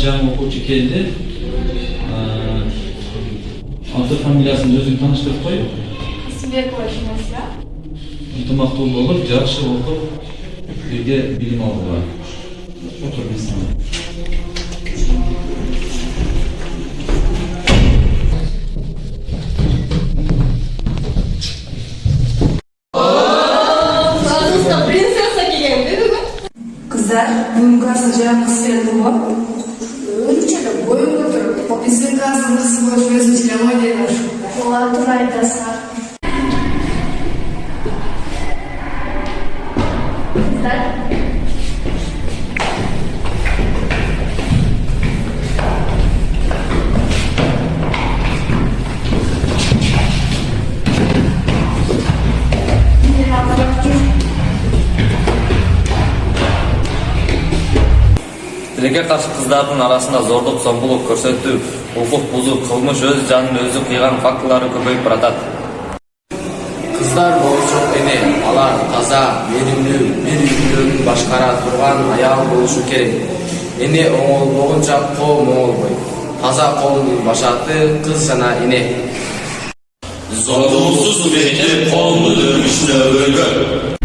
жаңы окуучу келди. Аты фамилиясын өзүң таныштырып кой. Исимбекова Жумасия. Ынтымактуу болуп, жакшы окуп, бирге билим алууга. Отур мисалы. Kızlar, bugün karşısında cevap kız geldi bu. Öylece de boyun götürüp, o bizim karşısında kızı boş gözün içine oynayalım. Ola Turay Tasar. Kızlar. Тилекке каршы кыздардын арасында зордук, зомбулук көрсөтүү, укук бузуу, кылмыш өз жанын өзү кыйган фактылары көбөйүп баратат. Kızlar болушок эне, алар таза, меримдүү, бир үйлөрүн башкара турган аял болушу керек. Эне оңолбогонча коом оңолбойт. Таза коомдун башаты кыз жана эне. Zorluksuz sürekli kolunu dönmüşüne örgü.